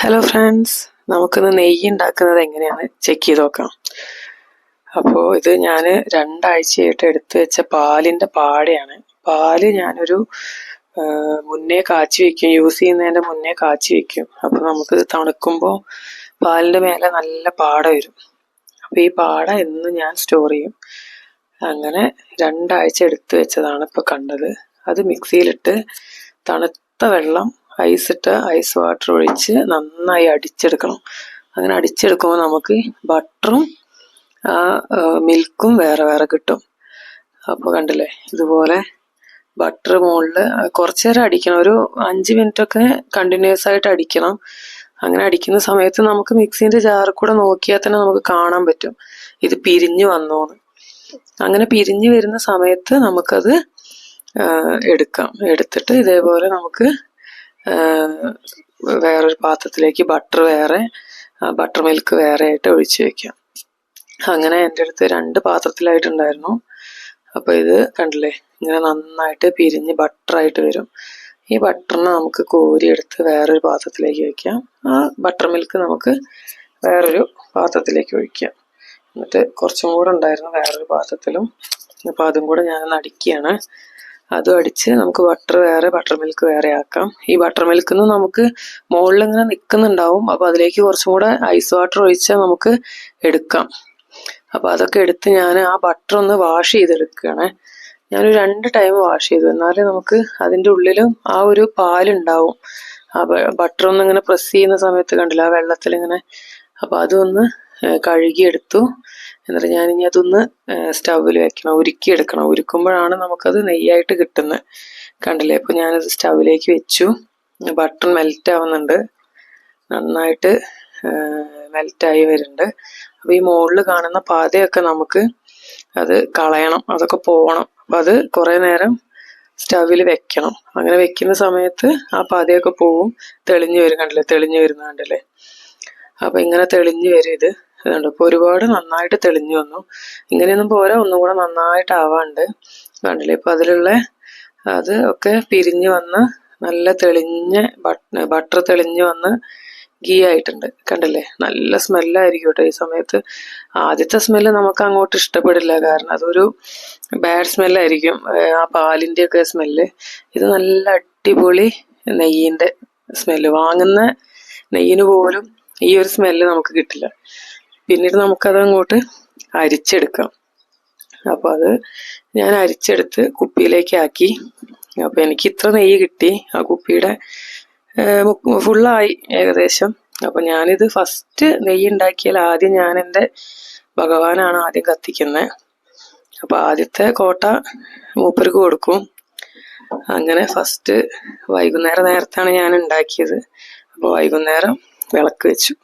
Hello friends, നമുക്കിന്ന് നെയ്യ് ഉണ്ടാക്കുന്നത് എങ്ങനെയാണ് ചെക്ക് ചെയ്ത് നോക്കാം. അപ്പോൾ ഇത് ഞാൻ 2 ആഴ്ചയായിട്ട് എടുത്തു വെച്ച പാലിൻ്റെ പാടയാണ്. പാല് ഞാനൊരു മുന്നേ കാച്ചി വയ്ക്കും, യൂസ് ചെയ്യുന്നതിൻ്റെ മുന്നേ കാച്ചി വയ്ക്കും. അപ്പോൾ നമുക്ക് തണുക്കുമ്പോൾ പാലിൻ്റെ മേലെ നല്ല പാട വരും. അപ്പോൾ ഈ പാട എന്നും ഞാൻ സ്റ്റോർ ചെയ്യും. അങ്ങനെ 2 ആഴ്ച എടുത്തു വെച്ചതാണ് ഇപ്പോൾ കണ്ടത്. അത് മിക്സിയിലിട്ട് തണുത്ത വെള്ളം ഐസ് വാട്ടർ ഒഴിച്ച് നന്നായി അടിച്ചെടുക്കണം. അങ്ങനെ അടിച്ചെടുക്കുമ്പോൾ നമുക്ക് ബട്ടറും മിൽക്കും വേറെ വേറെ കിട്ടും. അപ്പോൾ കണ്ടില്ലേ, ഇതുപോലെ ബട്ടർ മുകളിൽ കുറച്ച് നേരം അടിക്കണം. ഒരു 5 മിനിറ്റൊക്കെ കണ്ടിന്യൂസ് ആയിട്ട് അടിക്കണം. അങ്ങനെ അടിക്കുന്ന സമയത്ത് നമുക്ക് മിക്സിൻ്റെ ജാറിൽ കൂടെ നോക്കിയാൽ തന്നെ നമുക്ക് കാണാൻ പറ്റും ഇത് പിരിഞ്ഞു വന്നോന്ന്. അങ്ങനെ പിരിഞ്ഞു വരുന്ന സമയത്ത് നമുക്കത് എടുത്തിട്ട് ഇതേപോലെ നമുക്ക് വേറൊരു പാത്രത്തിലേക്ക് ബട്ടർ വേറെ ബട്ടർ മിൽക്ക് വേറെ ആയിട്ട് ഒഴിച്ച് വെക്കാം. അങ്ങനെ എൻ്റെ അടുത്ത് 2 പാത്രത്തിലായിട്ടുണ്ടായിരുന്നു. അപ്പോൾ ഇത് കണ്ടില്ലേ, ഇങ്ങനെ നന്നായിട്ട് പിരിഞ്ഞ് ബട്ടറായിട്ട് വരും. ഈ ബട്ടറിനെ നമുക്ക് കോരിയെടുത്ത് വേറൊരു പാത്രത്തിലേക്ക് വയ്ക്കാം. ആ ബട്ടർ മിൽക്ക് നമുക്ക് വേറൊരു പാത്രത്തിലേക്ക് ഒഴിക്കാം. എന്നിട്ട് കുറച്ചും കൂടെ ഉണ്ടായിരുന്നു വേറൊരു പാത്രത്തിലും. അപ്പോൾ അതും കൂടെ ഞാനൊന്ന് അടിക്കുകയാണ്. അതും അടിച്ച് നമുക്ക് ബട്ടർ വേറെ ബട്ടർ മിൽക്ക് വേറെ ആക്കാം. ഈ ബട്ടർ മിൽക്കിൽ നിന്ന് നമുക്ക് മുകളിൽ ഇങ്ങനെ നിൽക്കുന്നുണ്ടാവും. അപ്പോൾ അതിലേക്ക് കുറച്ചും കൂടെ ഐസ് വാട്ടർ ഒഴിച്ചാൽ നമുക്ക് എടുക്കാം. അപ്പോൾ അതൊക്കെ എടുത്ത് ഞാൻ ആ ബട്ടർ ഒന്ന് വാഷ് ചെയ്തെടുക്കുകയാണ്. ഞാനൊരു 2 ടൈം വാഷ് ചെയ്തു. എന്നാലേ നമുക്ക് അതിൻ്റെ ഉള്ളിലും ആ ഒരു പാലുണ്ടാവും. ആ ബട്ടർ ഒന്ന് ഇങ്ങനെ പ്രസ് ചെയ്യുന്ന സമയത്ത് കണ്ടില്ല, ആ വെള്ളത്തിലിങ്ങനെ. അപ്പോൾ അതൊന്ന് കഴുകിയെടുത്തു. എന്നിട്ട് ഞാനിനി അതൊന്ന് സ്റ്റൗവിൽ വെക്കണം, ഉരുക്കിയെടുക്കണം. ഉരുക്കുമ്പോഴാണ് നമുക്കത് നെയ്യായിട്ട് കിട്ടുന്നത്. കണ്ടില്ലേ, അപ്പോൾ ഞാനത് സ്റ്റൗവിലേക്ക് വെച്ചു. ബട്ടർ മെൽറ്റ് ആവുന്നുണ്ട്, നന്നായിട്ട് മെൽറ്റായി വരുന്നുണ്ട്. അപ്പോൾ ഈ മുകളിൽ കാണുന്ന പാതയൊക്കെ നമുക്ക് അത് കളയണം, അതൊക്കെ പോകണം. അപ്പോൾ അത് കുറേ നേരം സ്റ്റൗവിൽ വെക്കണം. അങ്ങനെ വെക്കുന്ന സമയത്ത് ആ പാതയൊക്കെ പോവും. തെളിഞ്ഞു വരും, കണ്ടില്ലേ, തെളിഞ്ഞു വരുന്ന കണ്ടില്ലേ. അപ്പോൾ ഇങ്ങനെ തെളിഞ്ഞു വരും ഇത്. അതുകൊണ്ട് ഇപ്പോൾ ഒരുപാട് നന്നായിട്ട് തെളിഞ്ഞു വന്നു. ഇങ്ങനെയൊന്നും പോരാ, ഒന്നും കൂടെ നന്നായിട്ട് ആവാണ്ട്. കണ്ടില്ലേ, ഇപ്പോൾ അതിലുള്ള അത് ഒക്കെ പിരിഞ്ഞു വന്ന് നല്ല തെളിഞ്ഞ ബട്ടർ തെളിഞ്ഞു വന്ന് ഗീ ആയിട്ടുണ്ട്. കണ്ടില്ലേ, നല്ല സ്മെല്ലായിരിക്കും കേട്ടോ ഈ സമയത്ത്. ആദ്യത്തെ സ്മെല്ല് നമുക്ക് അങ്ങോട്ട് ഇഷ്ടപ്പെടില്ല, കാരണം അതൊരു ബാഡ് സ്മെല്ലായിരിക്കും, ആ പാലിൻ്റെ ഒക്കെ സ്മെല്ല്. ഇത് നല്ല അടിപൊളി നെയ്യിൻ്റെ സ്മെല്ല്. വാങ്ങുന്ന നെയ്യിന് പോലും ഈ ഒരു സ്മെല്ല് നമുക്ക് കിട്ടില്ല. പിന്നീട് നമുക്കത് അങ്ങോട്ട് അരിച്ചെടുക്കാം. അപ്പോൾ അത് ഞാൻ അരിച്ചെടുത്ത് കുപ്പിയിലേക്ക് ആക്കി. അപ്പോൾ എനിക്ക് ഇത്ര നെയ്യ് കിട്ടി. ആ കുപ്പിയുടെ ഫുള്ളായി ഏകദേശം. അപ്പോൾ ഞാനിത് ഫസ്റ്റ് നെയ്യ് ഉണ്ടാക്കിയാൽ ആദ്യം ഞാൻ എൻ്റെ ഭഗവാനാണ് ആദ്യം കത്തിക്കുന്നത്. അപ്പോൾ ആദ്യത്തെ കോട്ട മൂപ്പർക്ക് കൊടുക്കും. അങ്ങനെ ഫസ്റ്റ് വൈകുന്നേരം നേരത്താണ് ഞാൻ ഉണ്ടാക്കിയത്. അപ്പോൾ വൈകുന്നേരം വിളക്ക് വെച്ചു.